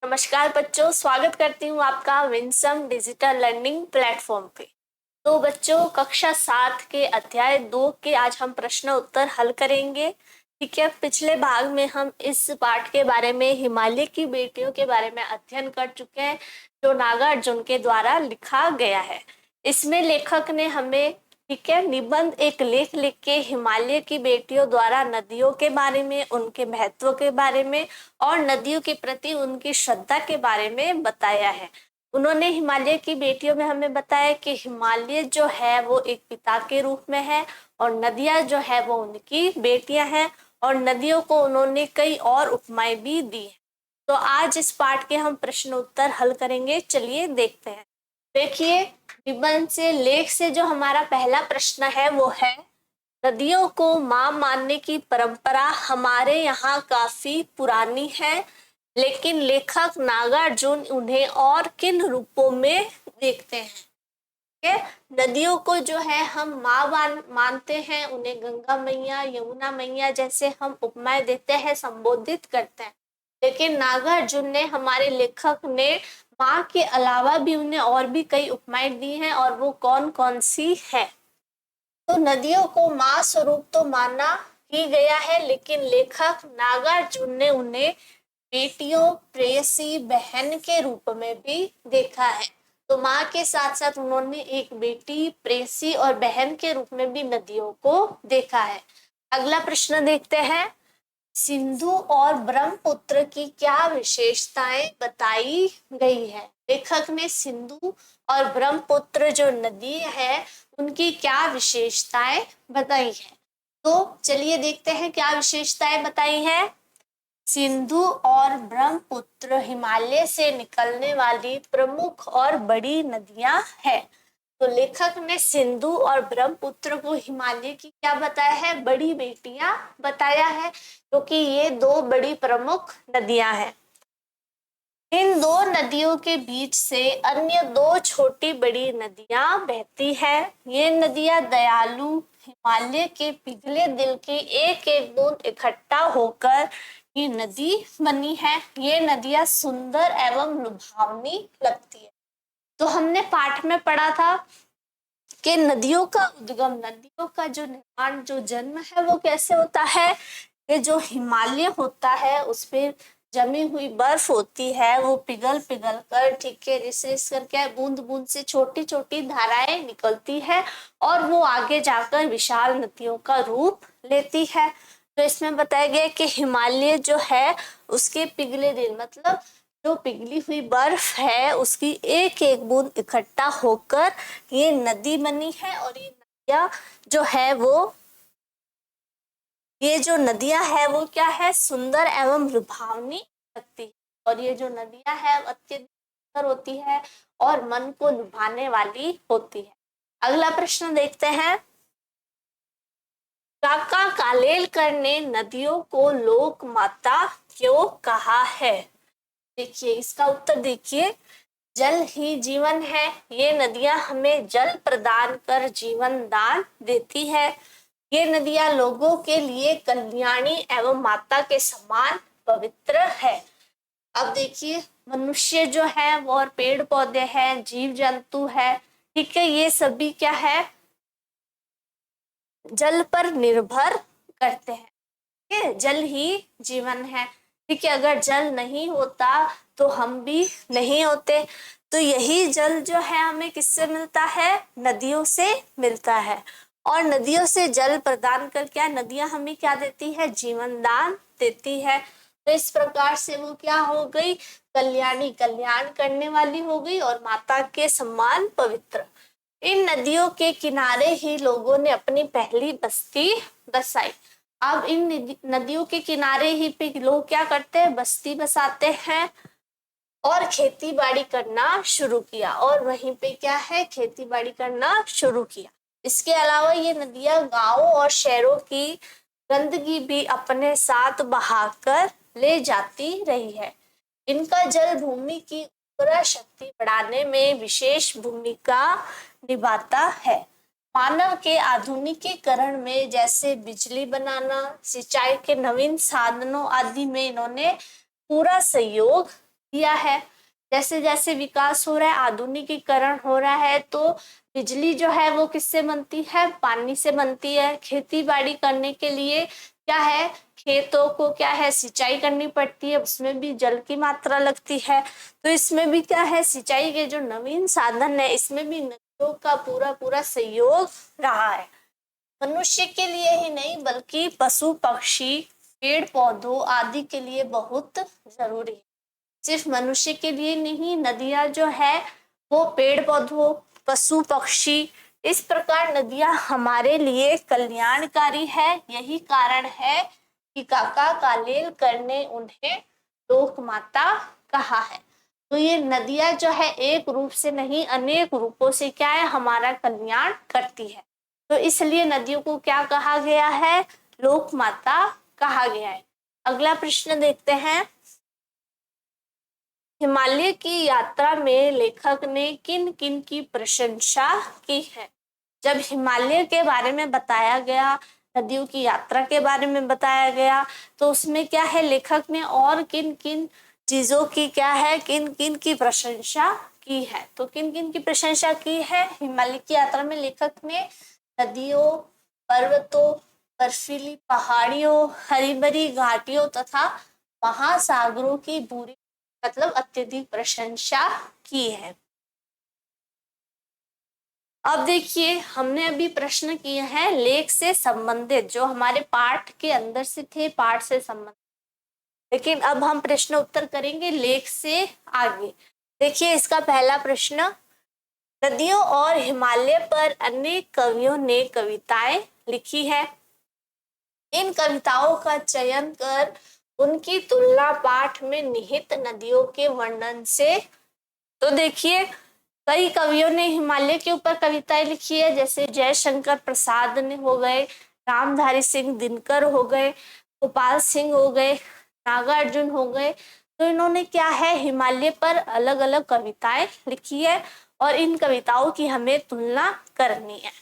नमस्कार बच्चों, स्वागत करती हूँ आपका विंसम डिजिटल लर्निंग प्लेटफॉर्म पे। तो बच्चों, कक्षा 7 के अध्याय 2 के आज हम प्रश्न उत्तर हल करेंगे। ठीक है, पिछले भाग में हम इस पाठ के बारे में हिमालय की बेटियों के बारे में अध्ययन कर चुके हैं, जो नागार्जुन के द्वारा लिखा गया है। इसमें लेखक ने हमें ठीक है निबंध एक लेख लिख के हिमालय की बेटियों द्वारा नदियों के बारे में, उनके महत्व के बारे में और नदियों के प्रति उनकी श्रद्धा के बारे में बताया है। उन्होंने हिमालय की बेटियों में हमें बताया कि हिमालय जो है वो एक पिता के रूप में है और नदियां जो है वो उनकी बेटियां हैं, और नदियों को उन्होंने कई और उपमाएं भी दी हैं। तो आज इस पाठ के हम प्रश्न उत्तर हल करेंगे। चलिए देखते हैं। देखिए, निबंध से लेख से जो हमारा पहला प्रश्न है वो है, नदियों को मां मानने की परंपरा हमारे यहाँ काफी पुरानी है, लेकिन लेखक नागार्जुन उन्हें और किन रूपों में देखते हैं। ठीक है, नदियों को जो है हम मां मानते हैं, उन्हें गंगा मैया, यमुना मैया जैसे हम उपमाएं देते हैं, संबोधित करते हैं। लेकिन नागार्जुन ने, हमारे लेखक ने, माँ के अलावा भी उन्हें और भी कई उपमाएं दी हैं, और वो कौन कौन सी है। तो नदियों को माँ स्वरूप तो माना ही गया है, लेकिन लेखक नागार्जुन ने उन्हें बेटियों, प्रेयसी, बहन के रूप में भी देखा है। तो माँ के साथ साथ उन्होंने एक बेटी, प्रेयसी और बहन के रूप में भी नदियों को देखा है। अगला प्रश्न देखते हैं। सिंधु और ब्रह्मपुत्र की क्या विशेषताएं बताई गई है। लेखक ने सिंधु और ब्रह्मपुत्र जो नदी है उनकी क्या विशेषताएं बताई है। तो चलिए देखते हैं क्या विशेषताएं बताई है। सिंधु और ब्रह्मपुत्र हिमालय से निकलने वाली प्रमुख और बड़ी नदियां हैं। तो लेखक ने सिंधु और ब्रह्मपुत्र को हिमालय की क्या बताया है, बड़ी बेटियां बताया है, क्योंकि ये दो बड़ी प्रमुख नदियां हैं। इन दो नदियों के बीच से अन्य दो छोटी बड़ी नदियां बहती है। ये नदियां दयालु हिमालय के पिघले दिल की एक एक बूंद इकट्ठा होकर ये नदी बनी है। ये नदियां सुंदर एवं लुभावनी लगती है। तो हमने पाठ में पढ़ा था कि नदियों का उद्गम, नदियों का जो निर्माण, जो जन्म है वो कैसे होता है। ये जो हिमालय होता है उस पे जमी हुई बर्फ होती है, वो पिघल पिघल कर, ठीक है, रिस करके बूंद बूंद से छोटी छोटी धाराएं निकलती है और वो आगे जाकर विशाल नदियों का रूप लेती है। तो इसमें बताया गया कि हिमालय जो है उसके पिघले दिल, मतलब जो पिघली हुई बर्फ है उसकी एक एक बूंद इकट्ठा होकर ये नदी बनी है। और ये नदियां जो है वो, ये जो नदियां है वो क्या है, सुंदर एवं लुभावनी लगती है। और ये जो नदियां है अत्यधिक सुंदर होती है और मन को लुभाने वाली होती है। अगला प्रश्न देखते हैं। काका कालेलकर ने नदियों को लोक माता क्यों कहा है। देखिए इसका उत्तर देखिए, जल ही जीवन है। ये नदियां हमें जल प्रदान कर जीवन दान देती है। ये नदियां लोगों के लिए कल्याणी एवं माता के समान पवित्र है। अब देखिए, मनुष्य जो है वो, और पेड़ पौधे हैं, जीव जंतु है, ठीक है, ये सभी क्या है, जल पर निर्भर करते हैं। ठीक है, जल ही जीवन है। ठीक है, अगर जल नहीं होता तो हम भी नहीं होते। तो यही जल जो है हमें किससे मिलता है, नदियों से मिलता है। और नदियों से जल प्रदान कर क्या नदियां हमें क्या देती है, जीवन दान देती है। तो इस प्रकार से वो क्या हो गई, कल्याणी, कल्याण करने वाली हो गई और माता के समान पवित्र। इन नदियों के किनारे ही लोगों ने अपनी पहली बस्ती बसाई। अब इन नदियों के किनारे ही पे लोग क्या करते हैं, बस्ती बसाते हैं और खेती बाड़ी करना शुरू किया, और वहीं पे क्या है, खेती बाड़ी करना शुरू किया। इसके अलावा ये नदियां गांवों और शहरों की गंदगी भी अपने साथ बहाकर ले जाती रही है। इनका जल भूमि की उर्वरा शक्ति बढ़ाने में विशेष भूमिका निभाता है। मानव के आधुनिकीकरण में, जैसे बिजली बनाना, सिंचाई के नवीन साधनों आदि में इन्होंने पूरा सहयोग दिया है। जैसे जैसे विकास हो रहा है, आधुनिकीकरण हो रहा है, तो बिजली जो है वो किससे बनती है? पानी से बनती है। खेती बाड़ी करने के लिए क्या है, खेतों को क्या है, सिंचाई करनी पड़ती है, उसमें भी जल की मात्रा लगती है। तो इसमें भी क्या है, सिंचाई के जो नवीन साधन है, इसमें भी नदियों का पूरा पूरा सहयोग रहा है। मनुष्य के लिए ही नहीं बल्कि पशु पक्षी, पेड़ पौधों आदि के लिए बहुत जरूरी है। सिर्फ मनुष्य के लिए नहीं, नदियां जो है वो पेड़ पौधों, पशु पक्षी, इस प्रकार नदियां हमारे लिए कल्याणकारी है। यही कारण है कि काका कालेल करने उन्हें लोक माता कहा है। तो ये नदियां जो है एक रूप से नहीं, अनेक रूपों से क्या है, हमारा कल्याण करती है। तो इसलिए नदियों को क्या कहा गया है? लोक माता कहा गया है। अगला प्रश्न देखते हैं। हिमालय की यात्रा में लेखक ने किन किन की प्रशंसा की है? जब हिमालय के बारे में बताया गया, नदियों की यात्रा के बारे में बताया गया, तो उसमें क्या है, लेखक ने और किन किन चीजों की क्या है, किन किन की प्रशंसा की है? तो किन किन की प्रशंसा की है हिमालय की यात्रा में? लेखक ने नदियों, पर्वतों, बर्फीली पहाड़ियों, हरी भरी घाटियों तथा महासागरों की बुरी मतलब अत्यधिक प्रशंसा की है। अब देखिए, हमने अभी प्रश्न किए हैं लेख से संबंधित, जो हमारे पाठ के अंदर से थे, पाठ से संबंधित। लेकिन अब हम प्रश्न उत्तर करेंगे लेख से आगे। देखिए इसका पहला प्रश्न, नदियों और हिमालय पर अनेक कवियों ने कविताएं लिखी है। इन कविताओं का चयन कर उनकी तुलना पाठ में निहित नदियों के वर्णन से। तो देखिए, कई कवियों ने हिमालय के ऊपर कविताएं लिखी है, जैसे जयशंकर प्रसाद ने हो गए, रामधारी सिंह दिनकर हो गए, गोपाल सिंह हो गए, नागार्जुन हो गए। तो इन्होंने क्या है, हिमालय पर अलग अलग कविताएं लिखी है और इन कविताओं की हमें तुलना करनी है।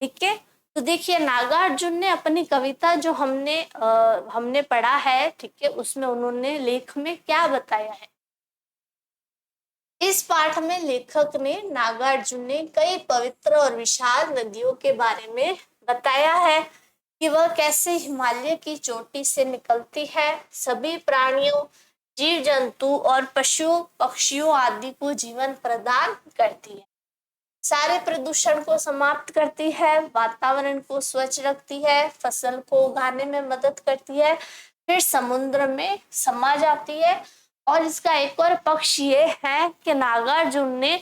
ठीक है, तो देखिए नागार्जुन ने अपनी कविता जो हमने पढ़ा है, ठीक है, उसमें उन्होंने लेख में क्या बताया है? इस पाठ में लेखक ने, नागार्जुन ने कई पवित्र और विशाल नदियों के बारे में बताया है कि वह कैसे हिमालय की चोटी से निकलती है, सभी प्राणियों, जीव जंतु और पशु पक्षियों आदि को जीवन प्रदान करती है, सारे प्रदूषण को समाप्त करती है, वातावरण को स्वच्छ रखती है, फसल को उगाने में मदद करती है, फिर समुद्र में समा जाती है। और इसका एक और पक्ष ये है कि नागार्जुन ने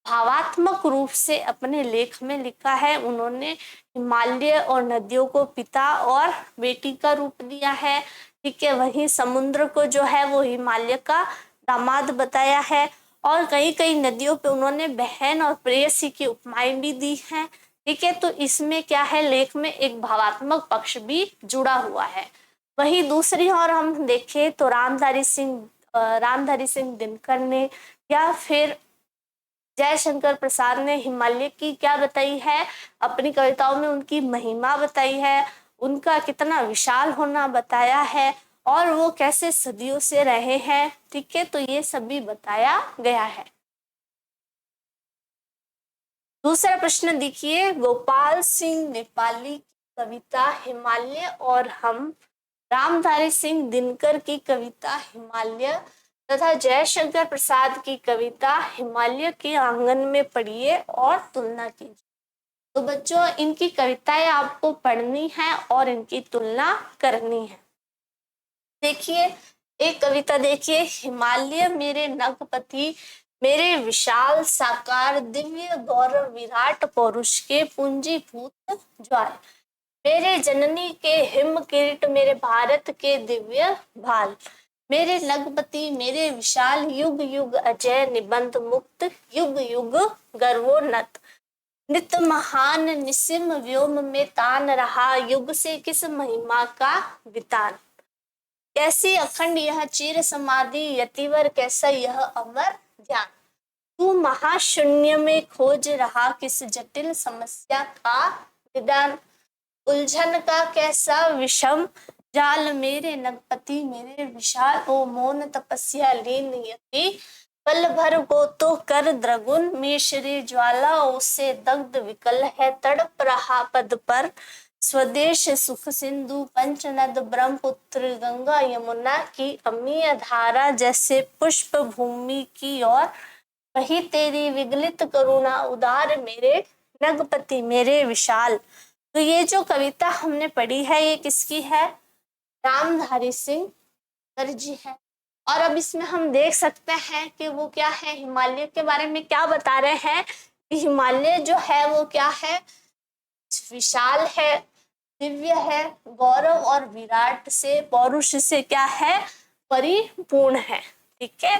भावात्मक रूप से अपने लेख में लिखा है। उन्होंने हिमालय और नदियों को पिता और बेटी का रूप दिया है। ठीक है, वही समुद्र को जो है वो हिमालय का दामाद बताया है। और कई कई नदियों पे उन्होंने बहन और प्रेयसी की उपमाएं भी दी हैं। ठीक है, तो इसमें क्या है, लेख में एक भावात्मक पक्ष भी जुड़ा हुआ है। वही दूसरी ओर हम देखें तो रामधारी सिंह दिनकर ने या फिर जयशंकर प्रसाद ने हिमालय की क्या बताई है, अपनी कविताओं में उनकी महिमा बताई है, उनका कितना विशाल होना बताया है और वो कैसे सदियों से रहे हैं। ठीक है, तो ये सभी बताया गया है। दूसरा प्रश्न देखिए, गोपाल सिंह नेपाली की कविता हिमालय और हम, रामधारी सिंह दिनकर की कविता हिमालय तथा जयशंकर प्रसाद की कविता हिमालय के आंगन में पढ़िए और तुलना कीजिए। तो बच्चों, इनकी कविताएं आपको पढ़नी है और इनकी तुलना करनी है। देखिए एक कविता देखिए, हिमालय मेरे नगपति, मेरे विशाल साकार दिव्य गौरव विराट पौरुष के पूंजीभूत ज्वाल, मेरे जननी के हिम किरीट, मेरे भारत के दिव्य भाल, मेरे नगपति मेरे विशाल, युग युग अजय निबंध मुक्त, युग युग गर्वोन्नत, नित्य महान निसिम व्योम में तान रहा, युग से किस महिमा का वितान, कैसी अखंड यह चिर समाधि, यतिवर कैसा यह अमर ध्यान, तू महाशून्य में खोज रहा किस जटिल समस्या का निदान, उलझन का कैसा विषम जाल मेरे नगपति मेरे विशाल, ओ मौन तपस्या लीन यति, पल भर को तो कर द्रगुन, मिश्री ज्वाला उसे दग्ध विकल है, तड़प रहा पद पर स्वदेश सुख सिंधु पंचनद ब्रह्मपुत्र गंगा यमुना की अमीय धारा, जैसे पुष्प भूमि की ओर वही तेरी विगलित करुणा उदार मेरे नगपति मेरे विशाल। तो ये जो कविता हमने पढ़ी है ये किसकी है? रामधारी सिंह दिनकर जी है। और अब इसमें हम देख सकते हैं कि वो क्या है, हिमालय के बारे में क्या बता रहे हैं कि हिमालय जो है वो क्या है, विशाल है, दिव्य है, गौरव और विराट से पौरुष से क्या है, परिपूर्ण है। ठीक है।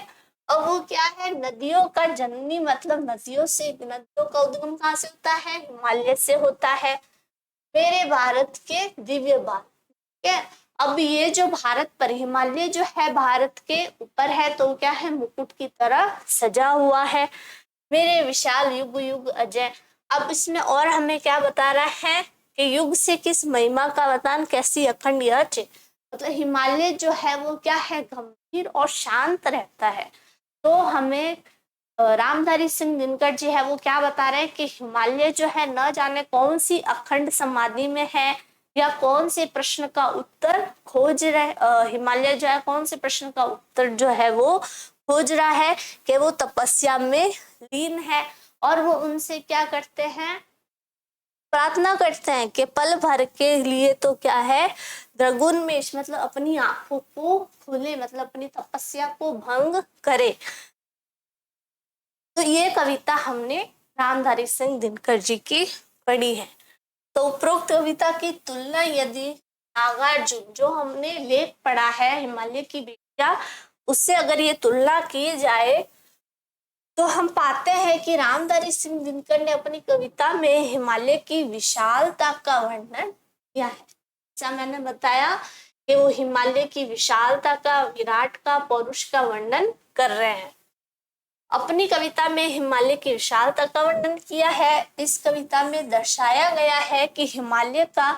और वो क्या है, नदियों का जननी, मतलब नदियों से, नदियों का उद्गम कहाँ से होता है? हिमालय से होता है। मेरे भारत के दिव्य बाल। ठीक है। अब ये जो भारत पर, हिमालय जो है भारत के ऊपर है, तो क्या है, मुकुट की तरह सजा हुआ है। मेरे विशाल युग युग अजय। अब इसमें और हमें क्या बता रहा है कि युग से किस महिमा का वतान, कैसी अखंड यच, मतलब हिमालय जो है वो क्या है, गंभीर और शांत रहता है। तो हमें रामधारी सिंह दिनकर जी है वो क्या बता रहे हैं कि हिमालय जो है न जाने कौन सी अखंड समाधि में है, या कौन से प्रश्न का उत्तर खोज रहे, हिमालय जो है कौन से प्रश्न का उत्तर जो है वो खोज रहा है, कि वो तपस्या में लीन है। और वो उनसे क्या करते हैं, प्रार्थना करते हैं कि पल भर के लिए तो क्या है, द्रगुन्मेष, मतलब अपनी आंखों को खोले, मतलब अपनी तपस्या को भंग करे। तो ये कविता हमने रामधारी सिंह दिनकर जी की पढ़ी है। तो उपरोक्त कविता की तुलना यदि नागार्जुन, जो हमने लेख पढ़ा है हिमालय की बेटियां, उससे अगर ये तुलना की जाए तो हम पाते हैं कि रामधारी सिंह दिनकर ने अपनी कविता में हिमालय की विशालता का वर्णन किया है। जैसा मैंने बताया कि वो हिमालय की विशालता का, विराट का, पौरुष का वर्णन कर रहे हैं। अपनी कविता में हिमालय की विशालता का वर्णन किया है। इस कविता में दर्शाया गया है कि हिमालय का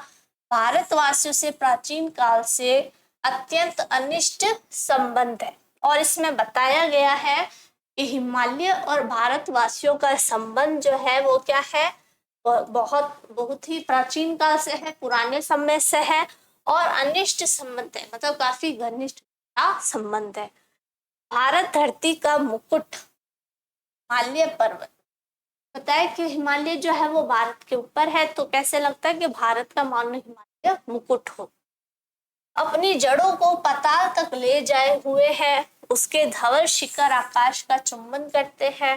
भारतवासियों से प्राचीन काल से अत्यंत अनिष्ट संबंध है। और इसमें बताया गया है कि हिमालय और भारतवासियों का संबंध जो है वो क्या है, बहुत ही प्राचीन काल से है, पुराने समय से है, और अनिष्ट संबंध है, मतलब काफी घनिष्ठ संबंध है। भारत धरती का मुकुट हिमालय पर्वत, बताया कि हिमालय जो है वो भारत के ऊपर है, तो कैसे लगता है कि भारत का मानो हिमालय मुकुट हो। अपनी जड़ों को पाताल तक ले जाए हुए है, उसके धवल शिखर आकाश का चुंबन करते हैं।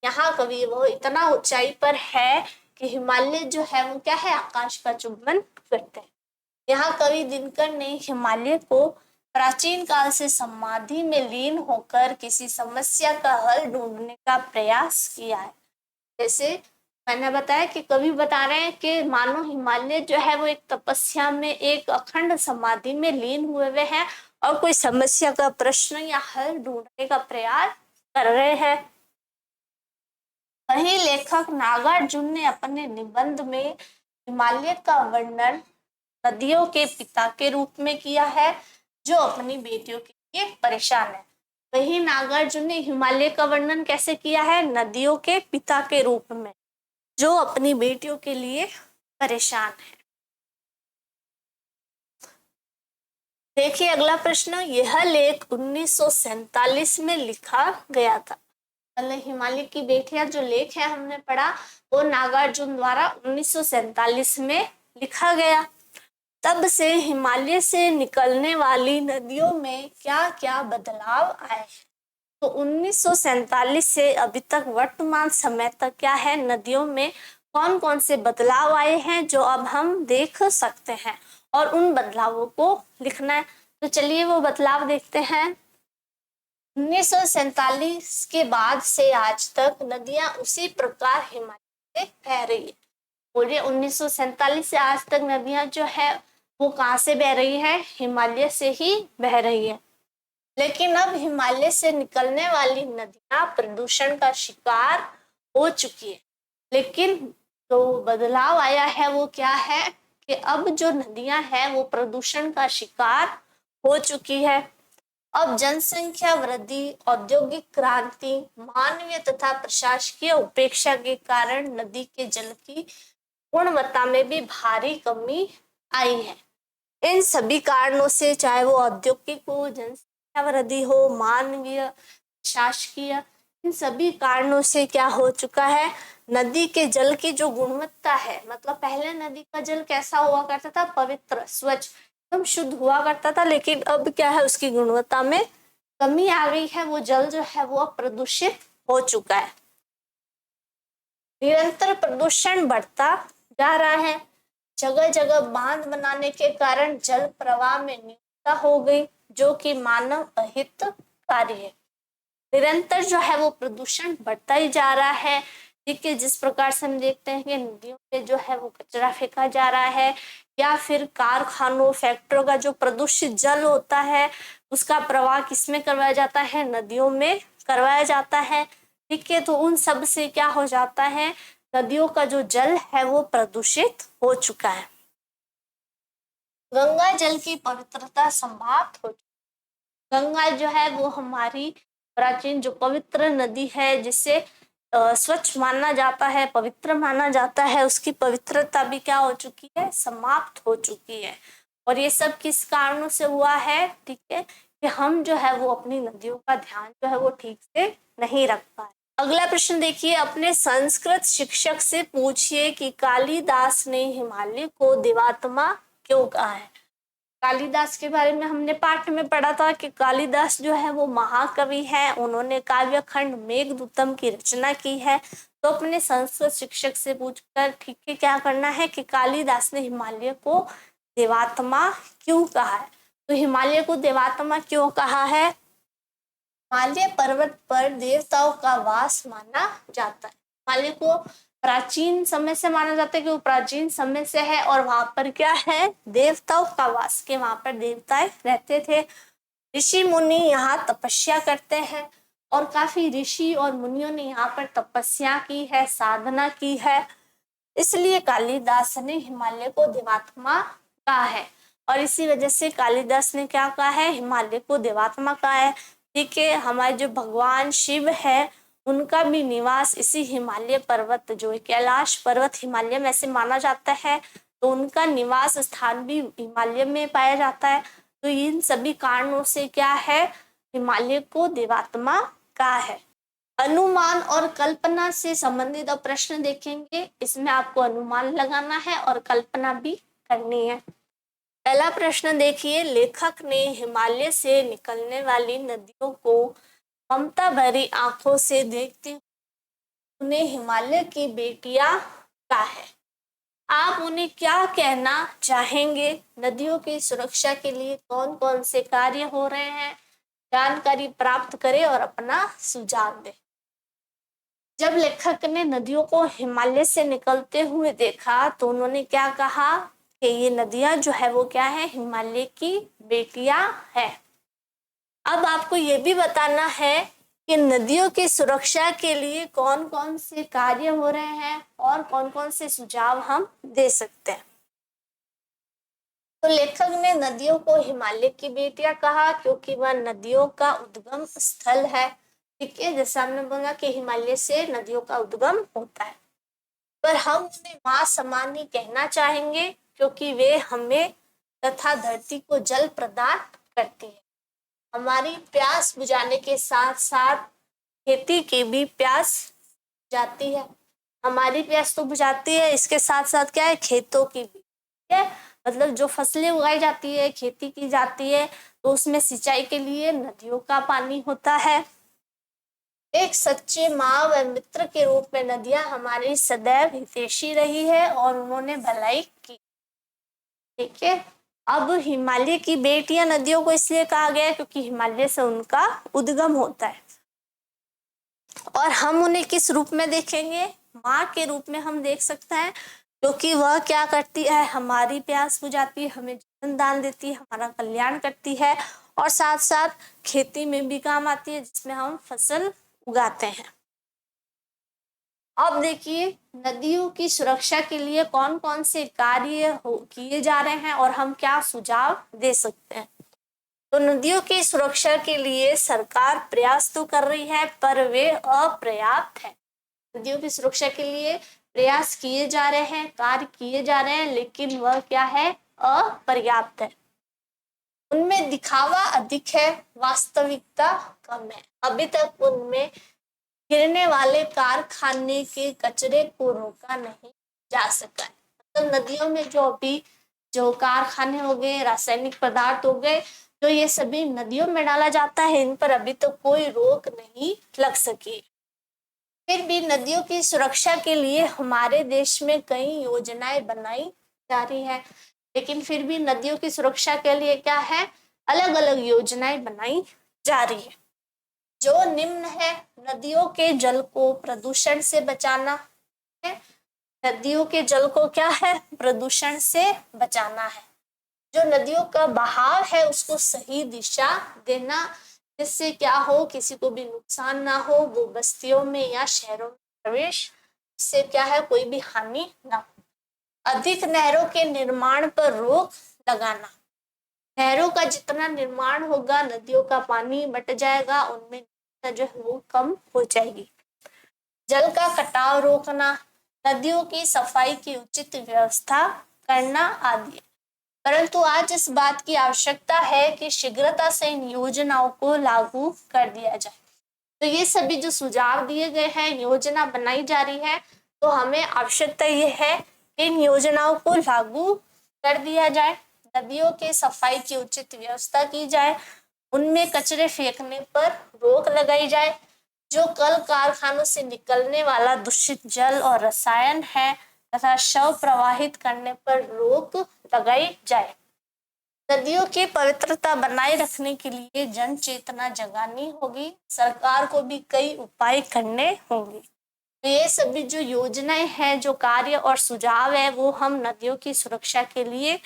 यहाँ कवि वो इतना ऊंचाई पर है कि हिमालय जो है वो क्या है, आकाश का चुंबन करते हैं। यहाँ कवि दिनकर ने हिमालय को प्राचीन काल से समाधि में लीन होकर किसी समस्या का हल ढूंढने का प्रयास किया है। जैसे मैंने बताया कि कवि बता रहे हैं कि मानो हिमालय जो है वो एक तपस्या में, एक अखंड समाधि में लीन हुए हैं और कोई समस्या का प्रश्न या हल ढूंढने का प्रयास कर रहे हैं। वही लेखक नागार्जुन ने अपने निबंध में हिमालय का वर्णन नदियों के पिता के रूप में किया है, जो अपनी बेटियों के लिए परेशान है। वही नागार्जुन ने हिमालय का वर्णन कैसे किया है, नदियों के पिता के रूप में, जो अपनी बेटियों के लिए परेशान है। देखिए अगला प्रश्न, यह लेख 1947 में लिखा गया था। हिमालय की बेटियां जो लेख है हमने पढ़ा, वो नागार्जुन द्वारा 1947 में लिखा गया। तब से हिमालय से निकलने वाली नदियों में क्या क्या बदलाव आए। तो 1947 से अभी तक वर्तमान समय तक क्या है, नदियों में कौन कौन से बदलाव आए हैं जो अब हम देख सकते हैं, और उन बदलावों को लिखना है। तो चलिए वो बदलाव देखते हैं। 1947 के बाद से आज तक नदियां उसी प्रकार हिमालय से बह रही है। बोलिए 1947 से आज तक नदियां जो है वो कहाँ से बह रही है, हिमालय से ही बह रही है। लेकिन अब हिमालय से निकलने वाली नदियां प्रदूषण का शिकार हो चुकी है। लेकिन जो बदलाव आया है वो क्या है कि अब जो नदियां हैं वो प्रदूषण का शिकार हो चुकी है। अब जनसंख्या वृद्धि, औद्योगिक क्रांति, मानवीय तथा प्रशासकीय उपेक्षा के कारण नदी के जल की गुणवत्ता में भी भारी कमी आई है। इन सभी कारणों से, चाहे वो औद्योगिक हो, जनसंख्या वृद्धि हो, मानवीय, शासकीय, इन सभी कारणों से क्या हो चुका है, नदी के जल की जो गुणवत्ता है, मतलब पहले नदी का जल कैसा हुआ करता था, पवित्र, स्वच्छ, एकदम शुद्ध हुआ करता था, लेकिन अब क्या है, उसकी गुणवत्ता में कमी आ गई है। वो जल जो है वो प्रदूषित हो चुका है। निरंतर प्रदूषण बढ़ता जा रहा है। जगह जगह बांध बनाने के कारण जल प्रवाह में न्यूनता हो गई, जो कि मानव अहित कार्य है। निरंतर जो है वो प्रदूषण बढ़ता ही जा रहा है। ठीक है, जिस प्रकार से हम देखते हैं कि नदियों में जो है वो कचरा फेंका जा रहा है, या फिर कारखानों, फैक्ट्रियों का जो प्रदूषित जल होता है उसका प्रवाह किसमें करवाया जाता है, नदियों में करवाया जाता है। ठीक है, तो उन सब से क्या हो जाता है, नदियों का जो जल है वो प्रदूषित हो चुका है। गंगा जल की पवित्रता समाप्त हो चुकी। गंगा जो है वो हमारी प्राचीन जो पवित्र नदी है, जिसे स्वच्छ माना जाता है, पवित्र माना जाता है, उसकी पवित्रता भी क्या हो चुकी है, समाप्त हो चुकी है। और ये सब किस कारणों से हुआ है, ठीक है, कि हम जो है वो अपनी नदियों का ध्यान जो है वो ठीक से नहीं रख पाए। अगला प्रश्न देखिए, अपने संस्कृत शिक्षक से पूछिए कि कालिदास ने हिमालय को देवात्मा क्यों कहा है। कालिदास के बारे में हमने पाठ में पढ़ा था कि कालिदास जो है वो महाकवि है, उन्होंने काव्य खंड मेघदूतम की रचना की है। तो अपने संस्कृत शिक्षक से पूछकर ठीक है क्या करना है कि कालिदास ने हिमालय को देवात्मा क्यों कहा है। तो हिमालय को देवात्मा क्यों कहा है, हिमालय पर्वत पर देवताओं का वास माना जाता है। हिमालय को प्राचीन समय से माना जाता है कि वो प्राचीन समय से है, और वहां पर क्या है, देवताओं का वास, के वहां पर देवताएं रहते थे। ऋषि मुनि यहाँ तपस्या करते हैं, और काफी ऋषि और मुनियों ने यहाँ पर तपस्या की है, साधना की है, इसलिए कालिदास ने हिमालय को देवात्मा कहा है। और इसी वजह से कालिदास ने क्या कहा है, हिमालय को देवात्मा कहा है। ठीक है, हमारे जो भगवान शिव है उनका भी निवास इसी हिमालय पर्वत, जो कैलाश पर्वत हिमालय में से माना जाता है, तो उनका निवास स्थान भी हिमालय में पाया जाता है। तो इन सभी कारणों से क्या है, हिमालय को देवात्मा कहा है। अनुमान और कल्पना से संबंधित अब प्रश्न देखेंगे। इसमें आपको अनुमान लगाना है और कल्पना भी करनी है। पहला प्रश्न देखिए, लेखक ने हिमालय से निकलने वाली नदियों को ममता भरी आंखों से देखते उन्हें हिमालय की बेटियां कहा है। आप उन्हें क्या कहना चाहेंगे, नदियों की सुरक्षा के लिए कौन कौन से कार्य हो रहे हैं, जानकारी प्राप्त करें और अपना सुझाव दें। जब लेखक ने नदियों को हिमालय से निकलते हुए देखा तो उन्होंने क्या कहा कि ये नदियां जो है वो क्या है, हिमालय की बेटियां है। अब आपको ये भी बताना है कि नदियों की सुरक्षा के लिए कौन कौन से कार्य हो रहे हैं और कौन कौन से सुझाव हम दे सकते हैं। तो लेखक ने नदियों को हिमालय की बेटियां कहा क्योंकि वह नदियों का उद्गम स्थल है। ठीक है, जैसा हमने बोला कि हिमालय से नदियों का उद्गम होता है, पर हम उन्हें मां समान ही कहना चाहेंगे क्योंकि वे हमें तथा धरती को जल प्रदान करती है। हमारी प्यास बुझाने के साथ साथ खेती की भी प्यास जाती है। हमारी प्यास तो बुझाती है, इसके साथ साथ क्या है, खेतों की भी है, मतलब जो फसलें उगाई जाती है, खेती की जाती है, तो उसमें सिंचाई के लिए नदियों का पानी होता है। एक सच्चे माँ व मित्र के रूप में नदियां हमारी सदैव हितैषी रही है और उन्होंने भलाई की। ठीक है, अब हिमालय की बेटियां नदियों को इसलिए कहा गया है क्योंकि हिमालय से उनका उद्गम होता है। और हम उन्हें किस रूप में देखेंगे, माँ के रूप में हम देख सकते हैं, क्योंकि वह क्या करती है, हमारी प्यास बुझाती है, हमें जीवन दान देती है, हमारा कल्याण करती है, और साथ साथ खेती में भी काम आती है जिसमें हम फसल उगाते हैं। अब देखिए नदियों की सुरक्षा के लिए कौन कौन से कार्य किए जा रहे हैं और हम क्या सुझाव दे सकते हैं। तो नदियों की सुरक्षा के लिए सरकार प्रयास तो कर रही है पर वे अपर्याप्त है। नदियों की सुरक्षा के लिए प्रयास किए जा रहे हैं, कार्य किए जा रहे हैं, लेकिन वह क्या है, अपर्याप्त है। उनमें दिखावा अधिक है, वास्तविकता कम है। अभी तक उनमें गिरने वाले कारखाने के कचरे को रोका नहीं जा सका है। मतलब नदियों में जो अभी जो कारखाने हो गए, रासायनिक पदार्थ हो गए, जो ये सभी नदियों में डाला जाता है, इन पर अभी तक कोई रोक नहीं लग सकी। फिर भी नदियों की सुरक्षा के लिए हमारे देश में कई योजनाएं बनाई जा रही है, लेकिन फिर भी नदियों की सुरक्षा के लिए क्या है, अलग अलग योजनाएं बनाई जा रही है। जो निम्न है, नदियों के जल को प्रदूषण से बचाना है। नदियों के जल को क्या है, प्रदूषण से बचाना है। जो नदियों का बहाव है उसको सही दिशा देना, जिससे क्या हो, किसी को भी नुकसान ना हो, वो बस्तियों में या शहरों में प्रवेश, इससे क्या है, कोई भी हानि ना हो। अधिक नहरों के निर्माण पर रोक लगाना। नहरों का जितना निर्माण होगा नदियों का पानी बट जाएगा, उनमें जो है वो कम हो जाएगी। जल का कटाव रोकना, नदियों की सफाई की उचित व्यवस्था करना आदि। परंतु आज इस बात की आवश्यकता है कि शीघ्रता से इन योजनाओं को लागू कर दिया जाए। तो ये सभी जो सुझाव दिए गए हैं, योजना बनाई जा रही है, तो हमें आवश्यकता ये है कि इन योजनाओं को लागू कर दिया जाए। नदियों के सफाई की उचित व्यवस्था की जाए, उनमें कचरे फेंकने पर रोक लगाई जाए, जो कल कारखानों से निकलने वाला दूषित जल और रसायन है तथा शव प्रवाहित करने पर रोक लगाई जाए। नदियों की पवित्रता बनाए रखने के लिए जन चेतना जगानी होगी, सरकार को भी कई उपाय करने होंगे। तो ये सभी जो योजनाएं हैं, जो कार्य और सुझाव है, वो हम नदियों की सुरक्षा के लिए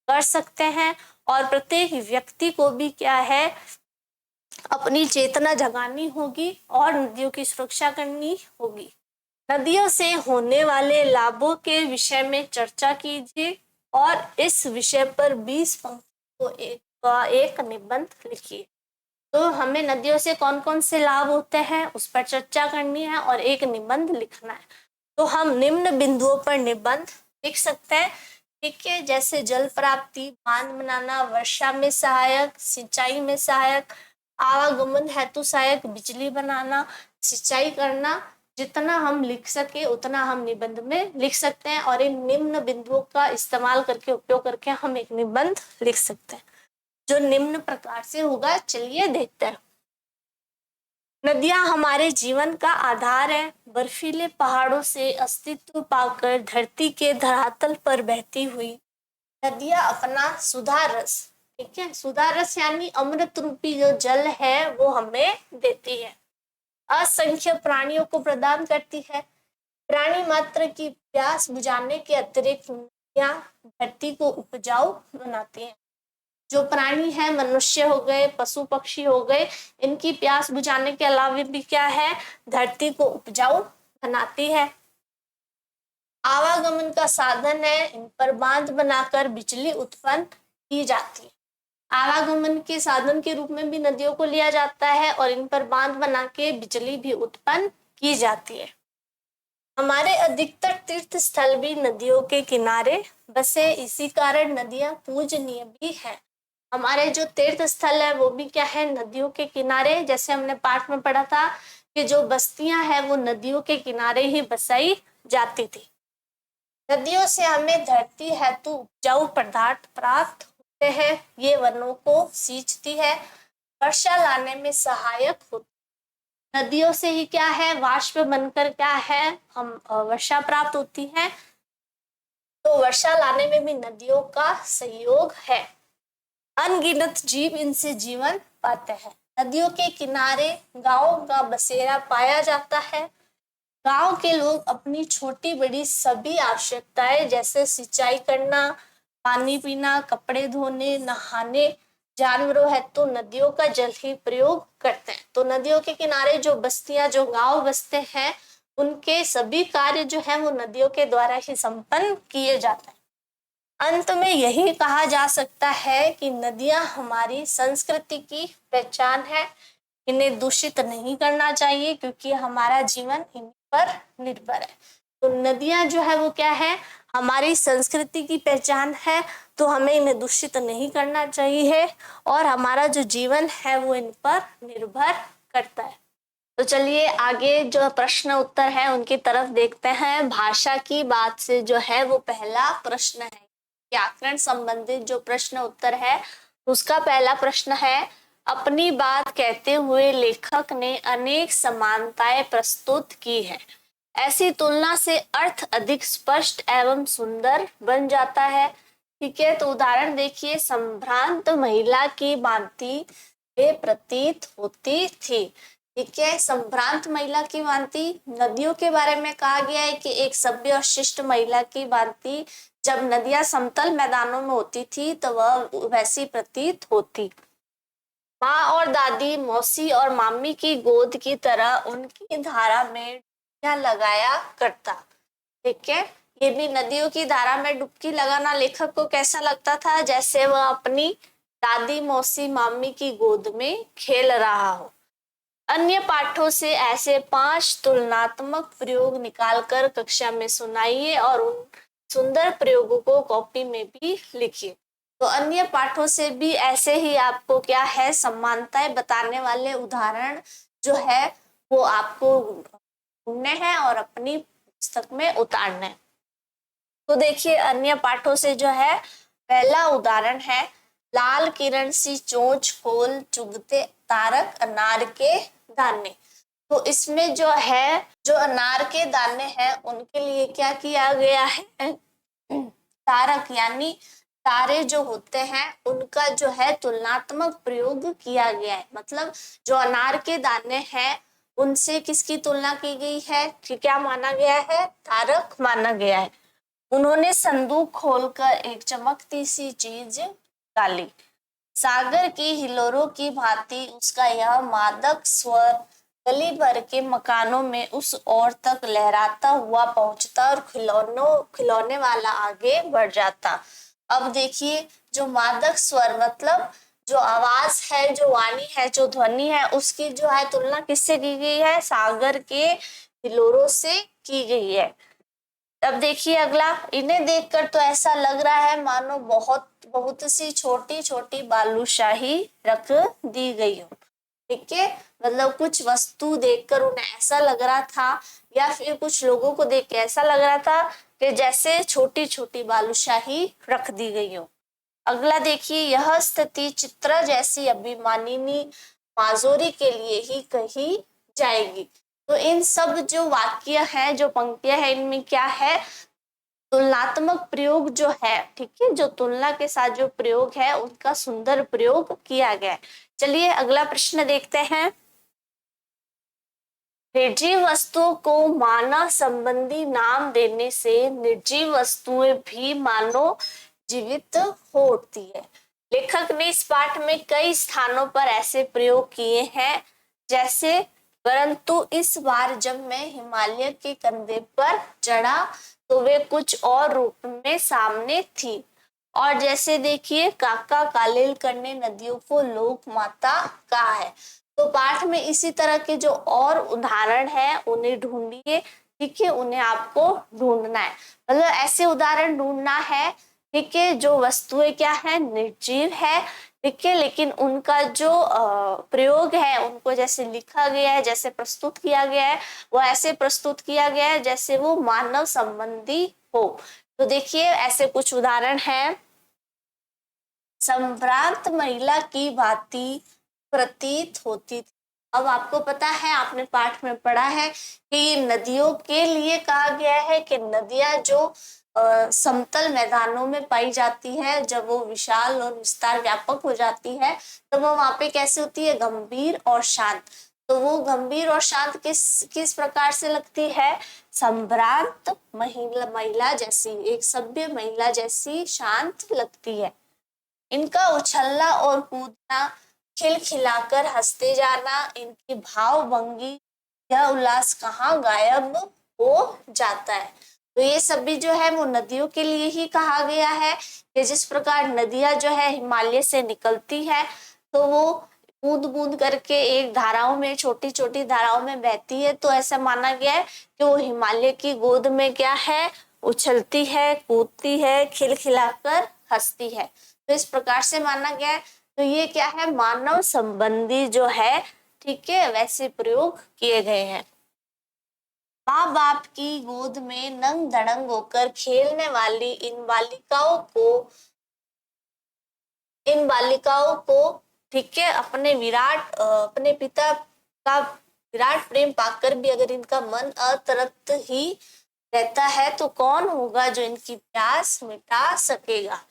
कर सकते हैं। और प्रत्येक व्यक्ति को भी क्या है, अपनी चेतना जगानी होगी और नदियों की सुरक्षा करनी होगी। नदियों से होने वाले लाभों के विषय में चर्चा कीजिए और इस विषय पर 20 पंक्तियों को एक निबंध लिखिए। तो हमें नदियों से कौन कौन से लाभ होते हैं उस पर चर्चा करनी है और एक निबंध लिखना है। तो हम निम्न बिंदुओं पर निबंध लिख सकते हैं, ठीक है। जैसे जल प्राप्ति, बांध बनाना, वर्षा में सहायक, सिंचाई में सहायक, आवागमन हेतु सहायक, बिजली बनाना, सिंचाई करना। जितना हम लिख सके उतना हम निबंध में लिख सकते हैं और इन निम्न बिंदुओं का इस्तेमाल करके, उपयोग करके हम एक निबंध लिख सकते हैं, जो निम्न प्रकार से होगा। चलिए देखते हैं। नदियां हमारे जीवन का आधार है। बर्फीले पहाड़ों से अस्तित्व पाकर धरती के धरातल पर बहती हुई नदियां अपना सुधा रस, ठीक है, सुधा रस यानी अमृत रूपी जो जल है वो हमें देती है। असंख्य प्राणियों को प्रदान करती है। प्राणी मात्र की प्यास बुझाने के अतिरिक्त नदियां धरती को उपजाऊ बनाती हैं। जो प्राणी है, मनुष्य हो गए, पशु पक्षी हो गए, इनकी प्यास बुझाने के अलावा भी क्या है, धरती को उपजाऊ बनाती है। आवागमन का साधन है, इन पर बांध बनाकर बिजली उत्पन्न की जाती है। आवागमन के साधन के रूप में भी नदियों को लिया जाता है और इन पर बांध बना के बिजली भी उत्पन्न की जाती है। हमारे अधिकतर तीर्थ स्थल भी नदियों के किनारे बसे, इसी कारण नदियां पूजनीय भी है। हमारे जो तीर्थ स्थल है वो भी क्या है, नदियों के किनारे। जैसे हमने पाठ में पढ़ा था कि जो बस्तियां हैं वो नदियों के किनारे ही बसाई जाती थी। नदियों से हमें धरती हेतु उपजाऊ पदार्थ प्राप्त होते हैं। ये वनों को सींचती है, वर्षा लाने में सहायक होती है। नदियों से ही क्या है, वाष्प बनकर क्या है, हम वर्षा प्राप्त होती है। तो वर्षा लाने में भी नदियों का सहयोग है। अनगिनत जीव इनसे जीवन पाते हैं। नदियों के किनारे गांवों का बसेरा पाया जाता है। गांव के लोग अपनी छोटी बड़ी सभी आवश्यकताएं जैसे सिंचाई करना, पानी पीना, कपड़े धोने, नहाने, जानवरों है तो नदियों का जल ही प्रयोग करते हैं। तो नदियों के किनारे जो बस्तियां, जो गांव बसते हैं, उनके सभी कार्य जो है वो नदियों के द्वारा ही संपन्न किए जाते हैं। अंत में यही कहा जा सकता है कि नदियां हमारी संस्कृति की पहचान है। इन्हें दूषित नहीं करना चाहिए क्योंकि हमारा जीवन इन पर निर्भर है। तो नदियां जो है वो क्या है, हमारी संस्कृति की पहचान है, तो हमें इन्हें दूषित नहीं करना चाहिए और हमारा जो जीवन है वो इन पर निर्भर करता है। तो चलिए आगे जो प्रश्न उत्तर है उनकी तरफ देखते हैं। भाषा की बात से जो है वो पहला प्रश्न है, व्याकरण संबंधित जो प्रश्न उत्तर है उसका पहला प्रश्न है, अपनी बात कहते हुए लेखक ने अनेक समानताएं प्रस्तुत की है, ऐसी तुलना से अर्थ अधिक स्पष्ट एवं सुंदर बन जाता है। ठीक है, तो उदाहरण देखिए, संभ्रांत महिला की भांति वे प्रतीत होती थी। ठीक है, संभ्रांत महिला की भांति नदियों के बारे में कहा गया है कि एक सभ्य और शिष्ट महिला की भांति जब नदियां समतल मैदानों में होती थी तो वह वैसी प्रतीत होती। माँ और दादी, मौसी और मामी की गोद की तरह उनकी धारा में डुबकियां लगाया करता। ठीक है, ये भी नदियों की धारा में डुबकी लगाना लेखक को कैसा लगता था, जैसे वह अपनी दादी, मौसी, मामी की गोद में खेल रहा हो। अन्य पाठों से ऐसे 5 तुलनात्मक प्रयोग निकालकर कक्षा में सुनाइए और उन सुंदर प्रयोगों को कॉपी में भी लिखिए। तो अन्य पाठों से भी ऐसे ही आपको क्या है, समानताएं बताने वाले उदाहरण जो है वो आपको ढूंढने हैं और अपनी पुस्तक में उतारने हैं। तो देखिए अन्य पाठों से जो है पहला उदाहरण है, लाल किरण सी चोंच खोल चुगते तारक अनार के दाने। तो इसमें जो है, जो अनार के दाने हैं उनके लिए क्या किया गया है, तारक यानी तारे जो होते हैं उनका जो है तुलनात्मक प्रयोग किया गया है। मतलब जो अनार के दाने हैं उनसे किसकी तुलना की गई है, कि क्या माना गया है, तारक माना गया है। उन्होंने संदूक खोलकर एक चमकती सी चीज डाली, सागर की हिलोरों की भांति उसका यह मादक स्वर गली भर के मकानों में उस ओर तक लहराता हुआ पहुंचता और खिलौने वाला आगे बढ़ जाता। अब देखिए, जो मादक स्वर मतलब जो आवाज है, जो वाणी है, जो ध्वनि है, उसकी जो है तुलना किससे की गई है, सागर के हिलोरों से की गई है। अब देखिए अगला, इन्हें देखकर तो ऐसा लग रहा है मानो बहुत बहुत सी छोटी छोटी बालूशाही रख दी गई हो। ठीक है, मतलब कुछ वस्तु देखकर उन्हें ऐसा लग रहा था या फिर कुछ लोगों को देख के ऐसा लग रहा था कि जैसे छोटी छोटी बालूशाही रख दी गई हो। अगला देखिए, यह स्थिति चित्रा जैसी अभिमानिनी माजोरी के लिए ही कही जाएगी। तो इन सब जो वाक्य है, जो पंक्तियां है, इनमें क्या है, तुलनात्मक प्रयोग जो है। ठीक है, जो तुलना के साथ जो प्रयोग है उनका सुंदर प्रयोग किया गया है। चलिए अगला प्रश्न देखते हैं। निर्जीव वस्तुओं को मानव संबंधी नाम देने से निर्जीव वस्तुएं भी मानव जीवित हो उठती है। लेखक ने इस पाठ में कई स्थानों पर ऐसे प्रयोग किए हैं, जैसे परंतु इस बार जब मैं हिमालय के कंधे पर चढ़ा तो वे कुछ और रूप में सामने थी। और जैसे देखिए, काका कालेल करने नदियों को लोक माता कहा है। तो पाठ में इसी तरह के जो और उदाहरण है उन्हें ढूंढिए। ठीक है, उन्हें आपको ढूंढना है, मतलब ऐसे उदाहरण ढूंढना है। ठीक है, जो वस्तुएं क्या है, निर्जीव है। ठीक है, लेकिन उनका जो प्रयोग है उनको जैसे लिखा गया है, जैसे प्रस्तुत किया गया है, वो ऐसे प्रस्तुत किया गया है जैसे वो मानव संबंधी हो। तो देखिए ऐसे कुछ उदाहरण हैं, संभ्रांत महिला की भांति प्रतीत होती थी। अब आपको पता है, आपने पाठ में पढ़ा है कि ये नदियों के लिए कहा गया है कि नदियां जो समतल मैदानों में पाई जाती है, जब वो विशाल और विस्तार व्यापक हो जाती है तो वो वहां पे कैसे होती है, गंभीर और शांत। तो वो गंभीर और शांत किस किस प्रकार से लगती है, संभ्रांत महिला जैसी, एक सभ्य महिला जैसी शांत लगती है। इनका उछलना और कूदना, खिलखिलाकर हंसते जाना, इनकी भाव भंगी यह उल्लास कहाँ गायब हो जाता है। तो ये सभी जो है वो नदियों के लिए ही कहा गया है कि जिस प्रकार नदियां जो है हिमालय से निकलती है तो वो बूंद बूंद करके एक धाराओं में, छोटी छोटी धाराओं में बहती है, तो ऐसा माना गया है कि वो हिमालय की गोद में क्या है, उछलती है, कूदती है, खिलखिलाकर हंसती है। तो इस प्रकार से माना गया है। तो ये क्या है, मानव संबंधी जो है, ठीक है, वैसे प्रयोग किए गए हैं। माँ बाप की गोद में नंग धड़ंग होकर खेलने वाली इन बालिकाओं को ठीक है, अपने पिता का विराट प्रेम पाकर भी अगर इनका मन अतृप्त ही रहता है तो कौन होगा जो इनकी प्यास मिटा सकेगा।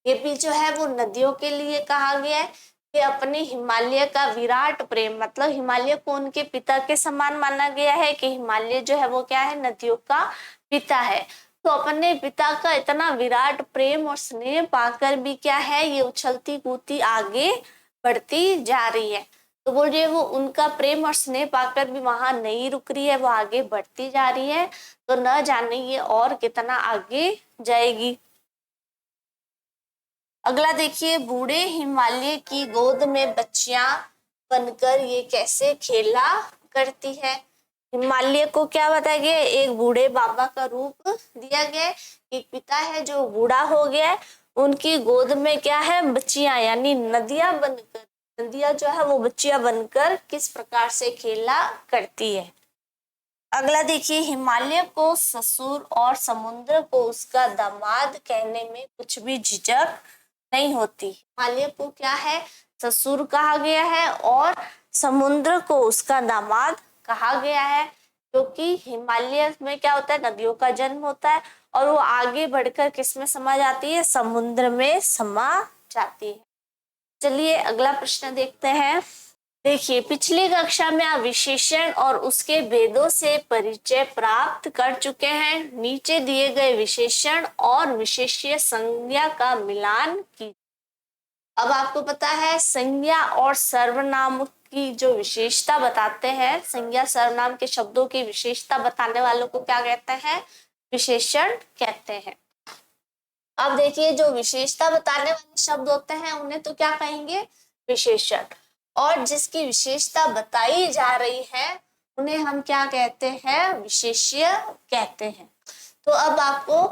ये भी जो है वो नदियों के लिए कहा गया है कि अपने हिमालय का विराट प्रेम, मतलब हिमालय को उनके पिता के समान माना गया है कि हिमालय जो है वो क्या है, नदियों का पिता है। तो अपने पिता का इतना विराट प्रेम और स्नेह पाकर भी क्या है, ये उछलती कूदती आगे बढ़ती जा रही है। तो बोल रही है वो उनका प्रेम और स्नेह पाकर भी वहां नहीं रुक रही है, वो आगे बढ़ती जा रही है। तो न जाने ये और कितना आगे जाएगी। अगला देखिए, बूढ़े हिमालय की गोद में बच्चियां बनकर ये कैसे खेला करती है। हिमालय को क्या बताया गया, एक बूढ़े बाबा का रूप दिया गया है। एक पिता है जो बूढ़ा हो गया है, उनकी गोद में क्या है, बच्चियां यानी नदियां बनकर, नदियां जो है वो बच्चियां बनकर किस प्रकार से खेला करती है। अगला देखिए, हिमालय को ससुर और समुद्र को उसका दामाद कहने में कुछ भी झिझक नहीं होती। हिमालय को क्या है, ससुर कहा गया है और समुद्र को उसका दामाद कहा गया है, क्योंकि हिमालय में क्या होता है, नदियों का जन्म होता है और वो आगे बढ़कर किसमें समा जाती है, समुद्र में समा जाती है। चलिए अगला प्रश्न देखते हैं। देखिए, पिछली कक्षा में आप विशेषण और उसके भेदों से परिचय प्राप्त कर चुके हैं। नीचे दिए गए विशेषण और विशेष्य संज्ञा का मिलान कीजिए। अब आपको पता है संज्ञा और सर्वनाम की जो विशेषता बताते हैं, संज्ञा सर्वनाम के शब्दों की विशेषता बताने वालों को क्या कहते हैं, विशेषण कहते हैं। अब देखिए, जो विशेषता बताने वाले शब्द होते हैं उन्हें तो क्या कहेंगे, विशेषण, और जिसकी विशेषता बताई जा रही है उन्हें हम क्या कहते हैं, विशेष्य कहते हैं। तो अब आपको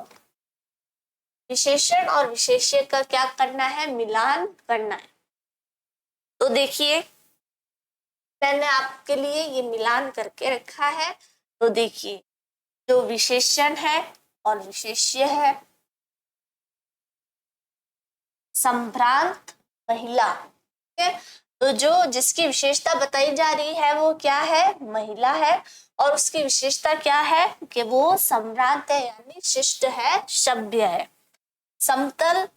विशेषण और विशेष्य का क्या करना है, मिलान करना है। तो देखिए, मैंने आपके लिए ये मिलान करके रखा है। तो देखिए, जो विशेषण है और विशेष्य है, संभ्रांत महिला, ठीक है, तो जो जिसकी विशेषता बताई जा रही है वो क्या है, महिला है, और उसकी विशेषता क्या है कि वो संभ्रांत है यानी शिष्ट है, सभ्य है। समतल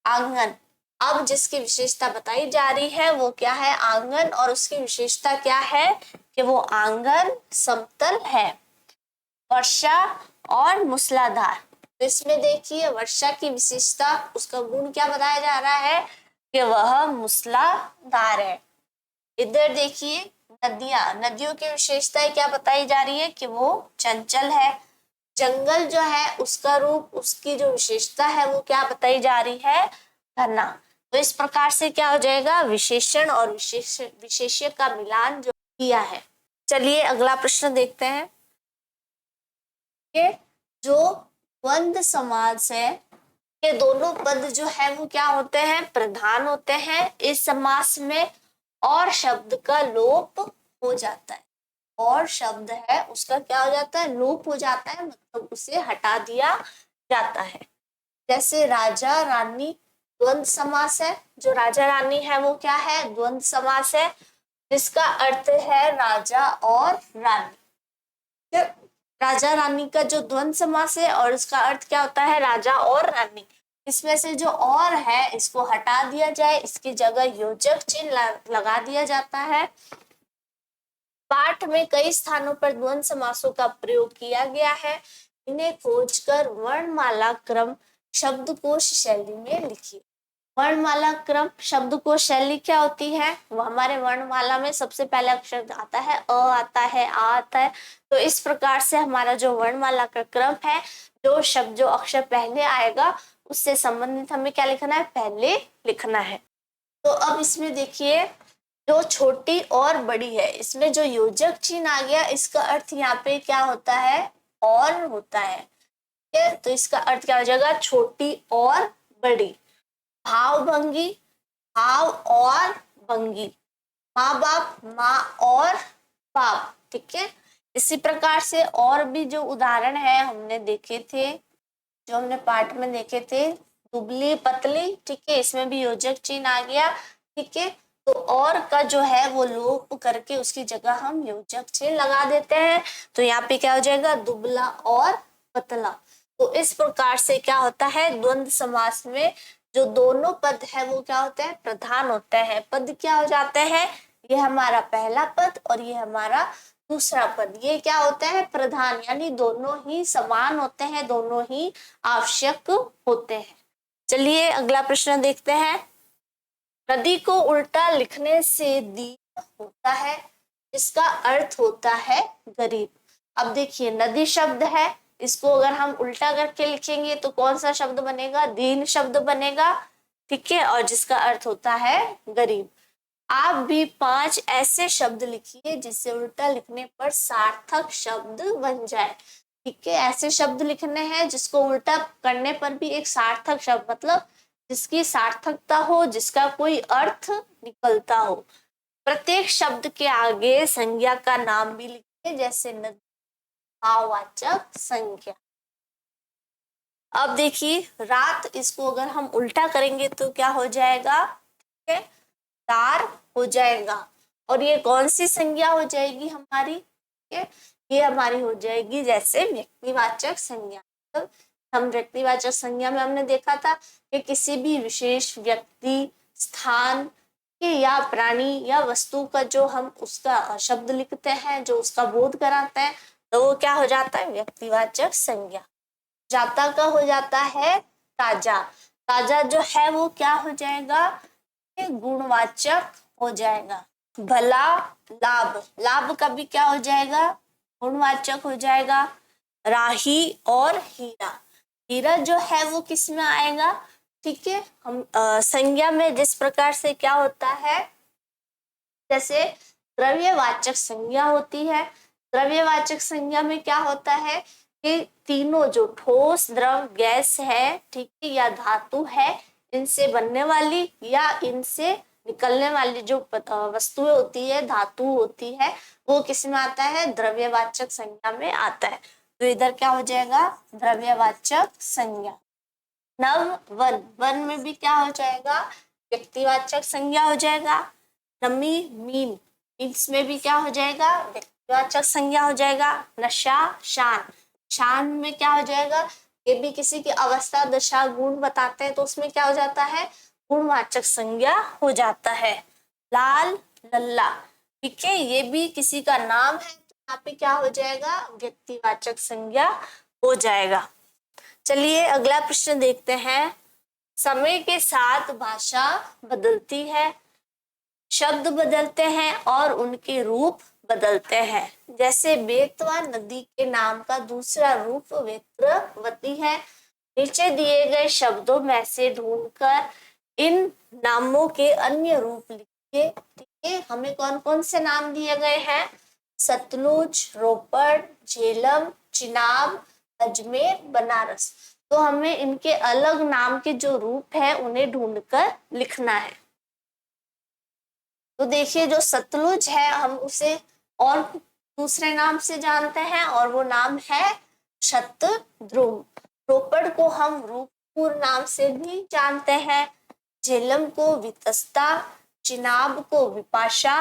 आंगन, अब जिसकी विशेषता बताई जा रही है वो क्या है, आंगन, और उसकी विशेषता क्या है कि वो आंगन समतल है। वर्षा और मूसलाधार, तो इसमें देखिए वर्षा की विशेषता, उसका गुण क्या बताया जा रहा है कि वह मूसलाधार है। इधर देखिए नदियों की विशेषताएं क्या बताई जा रही है कि वो चंचल है। जंगल जो है उसका रूप, उसकी जो विशेषता है वो क्या बताई जा रही है, घना। तो इस प्रकार से क्या हो जाएगा, विशेषण और विशेष्य का मिलान जो किया है। चलिए अगला प्रश्न देखते हैं कि जो द्वंद्व समास है के दोनों पद जो है वो क्या होते हैं, प्रधान होते हैं इस समास में, और शब्द का लोप हो जाता है, और शब्द है उसका क्या हो जाता है, लोप हो जाता है, मतलब उसे हटा दिया जाता है। जैसे राजा रानी द्वंद्व समास है, जो राजा रानी है वो क्या है, द्वंद्व समास है, जिसका अर्थ है राजा और रानी। राजा रानी का जो द्वंद्व समास है और इसका अर्थ क्या होता है, राजा और रानी, इसमें से जो और है इसको हटा दिया जाए, इसकी जगह योजक चिन्ह लगा दिया जाता है। पाठ में कई स्थानों पर द्वंद्व समासों का प्रयोग किया गया है। इन्हें खोजकर वर्णमाला क्रम शब्दकोश शैली में लिखिए। वर्णमाला क्रम शब्दकोश शैली क्या होती है? वो हमारे वर्णमाला में सबसे पहला अक्षर आता है, अ आता है, आ आता है। तो इस प्रकार से हमारा जो वर्णमाला का क्रम है, जो शब्द जो अक्षर पहले आएगा उससे संबंधित हमें क्या लिखना है? पहले लिखना है। तो अब इसमें देखिए, जो छोटी और बड़ी है, इसमें जो योजक चिन्ह आ गया, इसका अर्थ यहाँ पे क्या होता है? और होता है। ठीक है, तो इसका अर्थ क्या हो जाएगा? छोटी और बड़ी। भाव भंगी, भाव और भंगी, माँ बाप, माँ और बाप। ठीक है, इसी प्रकार से और भी जो उदाहरण है हमने देखे थे, जो हमने पाठ में देखे थे, दुबली पतली। ठीक है, इसमें भी योजक चिन्ह आ गया। ठीक है, तो और का जो है वो लोप करके उसकी जगह हम योजक चिन्ह लगा देते हैं। तो यहाँ पे क्या हो जाएगा? दुबला और पतला। तो इस प्रकार से क्या होता है? द्वंद्व समास में जो दोनों पद है वो क्या होते हैं? प्रधान होते हैं। पद क्या हो जाते हैं? ये हमारा पहला पद और ये हमारा दूसरा पद, ये क्या होते हैं? प्रधान, यानी दोनों ही समान होते हैं, दोनों ही आवश्यक होते हैं। चलिए अगला प्रश्न देखते हैं। नदी को उल्टा लिखने से दीन होता है, जिसका अर्थ होता है गरीब। अब देखिए, नदी शब्द है, इसको अगर हम उल्टा करके लिखेंगे तो कौन सा शब्द बनेगा? दीन शब्द बनेगा। ठीक है, और जिसका अर्थ होता है गरीब। आप भी 5 ऐसे शब्द लिखिए जिससे उल्टा लिखने पर सार्थक शब्द बन जाए। ठीक है, ऐसे शब्द लिखने हैं जिसको उल्टा करने पर भी एक सार्थक शब्द, मतलब जिसकी सार्थकता हो, जिसका कोई अर्थ निकलता हो। प्रत्येक शब्द के आगे संज्ञा का नाम भी लिखिए, जैसे नदी, भाववाचक संज्ञा। अब देखिए, रात, इसको अगर हम उल्टा करेंगे तो क्या हो जाएगा? ठीक है, तार हो जाएगा। और ये कौन सी संज्ञा हो जाएगी हमारी? ठीक है, ये हमारी हो जाएगी जैसे व्यक्तिवाचक संज्ञा। मतलब हम व्यक्तिवाचक संज्ञा में हमने देखा था कि किसी भी विशेष व्यक्ति, स्थान के या प्राणी या वस्तु का जो हम उसका शब्द लिखते हैं, जो उसका बोध कराते हैं, तो वो क्या हो जाता है? व्यक्तिवाचक संज्ञा। जाता का हो जाता है ताजा। ताजा जो है वो क्या हो जाएगा? गुणवाचक हो जाएगा। भला, लाभ, लाभ का भी क्या हो जाएगा? गुणवाचक हो जाएगा। राही और हीरा, हीरा जो है वो किस में आएगा? ठीक है, हम संज्ञा में जिस प्रकार से क्या होता है, जैसे द्रव्यवाचक संज्ञा होती है। द्रव्यवाचक संज्ञा में क्या होता है कि तीनों जो ठोस, द्रव, गैस है, ठीक है, या धातु है, इनसे बनने वाली या इनसे निकलने वाली जो वस्तुएं होती है, धातु होती है, वो किस में आता है? द्रव्यवाचक संज्ञा में आता है। तो इधर क्या हो जाएगा? द्रव्यवाचक संज्ञा। नव, वन, वन में भी क्या हो जाएगा? व्यक्तिवाचक संज्ञा हो जाएगा। नमी, मीन, इसमें भी क्या हो जाएगा? व्यक्तिवाचक संज्ञा हो जाएगा। नशा, शान, शान में क्या हो जाएगा? ये भी किसी की अवस्था, दशा, गुण बताते हैं, तो उसमें क्या हो जाता है? गुणवाचक संज्ञा हो जाता है। लाल, लल्ला, ठीक है, ये भी किसी का नाम है, तो यहाँ पे क्या हो जाएगा? व्यक्तिवाचक संज्ञा हो जाएगा। चलिए अगला प्रश्न देखते हैं। समय के साथ भाषा बदलती है, शब्द बदलते हैं और उनके रूप बदलते हैं। जैसे बेतवा नदी के नाम का दूसरा रूप वेत्रवती है। नीचे दिए गए शब्दों में से ढूंढकर इन नामों के अन्य रूप लिखिए। ठीक है, हमें कौन कौन से नाम दिए गए हैं? सतलुज, रोपड़, झेलम, चिनाब, अजमेर, बनारस। तो हमें इनके अलग नाम के जो रूप है उन्हें ढूंढकर लिखना है। तो देखिए, जो सतलुज है हम उसे और दूसरे नाम से जानते हैं और वो नाम है शतद्रुम। रोपड़ को हम रूपपुर नाम से भी जानते हैं। झेलम को वितस्ता, चिनाब को विपाशा,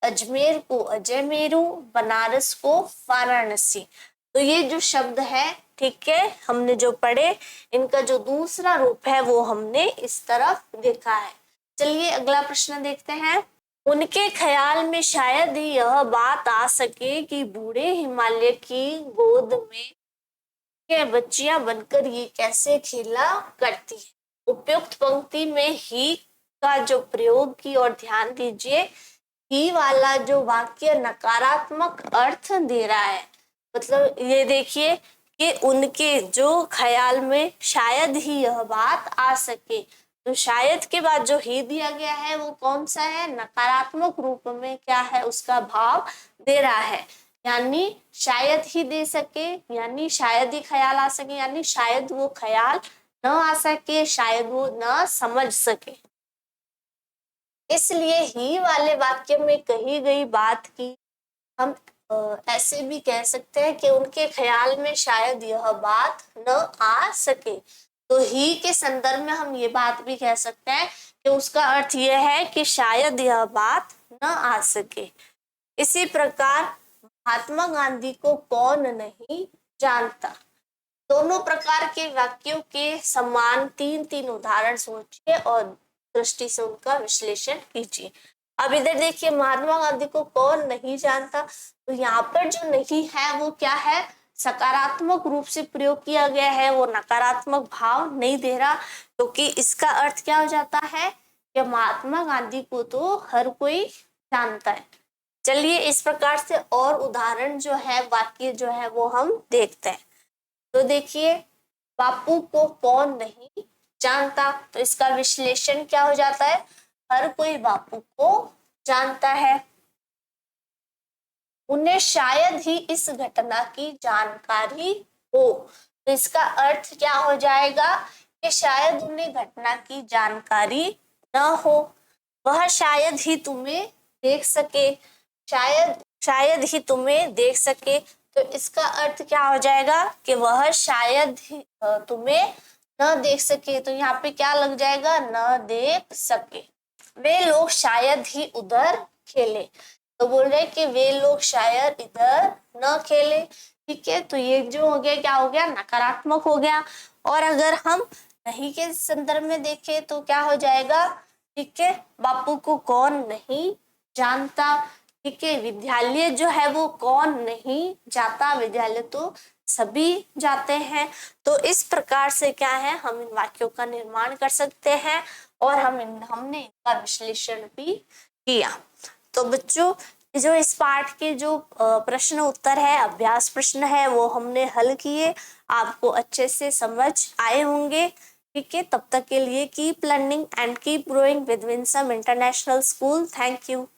अजमेर को अजयमेरु, बनारस को वाराणसी। तो ये जो शब्द है, ठीक है, हमने जो पढ़े, इनका जो दूसरा रूप है वो हमने इस तरफ देखा है। चलिए अगला प्रश्न देखते हैं। उनके ख्याल में शायद ही यह बात आ सके कि बूढ़े हिमालय की गोद में के बच्चियां बनकर ये कैसे खेला करती है। उपयुक्त पंक्ति में ही का जो प्रयोग की और ध्यान दीजिए। ही वाला जो वाक्य नकारात्मक अर्थ दे रहा है, मतलब ये देखिए कि उनके जो ख्याल में शायद ही यह बात आ सके, तो शायद के बाद जो ही दिया गया है वो कौन सा है, नकारात्मक रूप में क्या है, उसका भाव दे रहा है। यानी शायद ही दे सके, यानी शायद ही ख्याल आ सके, यानी शायद वो ख्याल न आ सके, शायद वो न समझ सके। इसलिए ही वाले वाक्य में कही गई बात की हम ऐसे भी कह सकते हैं कि उनके ख्याल में शायद यह बात न आ सके। तो ही के संदर्भ में हम ये बात भी कह सकते हैं कि उसका अर्थ यह है कि शायद यह बात न आ सके। इसी प्रकार महात्मा गांधी को कौन नहीं जानता। दोनों प्रकार के वाक्यों के समान तीन तीन उदाहरण सोचिए और दृष्टि से उनका विश्लेषण कीजिए। अब इधर देखिए, महात्मा गांधी को कौन नहीं जानता, तो यहाँ पर जो नहीं है वो क्या है, सकारात्मक रूप से प्रयोग किया गया है, वो नकारात्मक भाव नहीं दे रहा, क्योंकि इसका अर्थ क्या हो जाता है कि महात्मा गांधी को तो हर कोई जानता है। चलिए इस प्रकार से और उदाहरण जो है, वाक्य जो है वो हम देखते हैं। तो देखिए, बापू को कौन नहीं जानता, तो इसका विश्लेषण क्या हो जाता है, हर कोई बापू को जानता है। उन्हें शायद ही इस घटना की जानकारी हो, तो इसका अर्थ क्या हो जाएगा कि शायद उन्हें घटना की जानकारी न हो। वह शायद ही तुम्हें देख सके, शायद ही तुम्हें देख सके, तो इसका अर्थ क्या हो जाएगा कि वह शायद ही तुम्हें न देख सके, तो यहाँ पे क्या लग जाएगा, न देख सके। वे लोग शायद ही उधर खेले, तो बोल रहे कि वे लोग शायद इधर न खेले। ठीक है, तो ये जो हो गया क्या हो गया, नकारात्मक हो गया। और अगर हम नहीं के संदर्भ में देखें तो क्या हो जाएगा, ठीक है, बापू को कौन नहीं जानता। ठीक है, विद्यालय जो है वो कौन नहीं जाता, विद्यालय तो सभी जाते हैं। तो इस प्रकार से क्या है, हम इन वाक्यों का निर्माण कर सकते हैं और हमने इनका विश्लेषण भी किया। तो बच्चों, जो इस पाठ के जो प्रश्न उत्तर है, अभ्यास प्रश्न है, वो हमने हल किए, आपको अच्छे से समझ आए होंगे। ठीक है, तब तक के लिए keep learning and keep growing with Winsome international school. Thank you.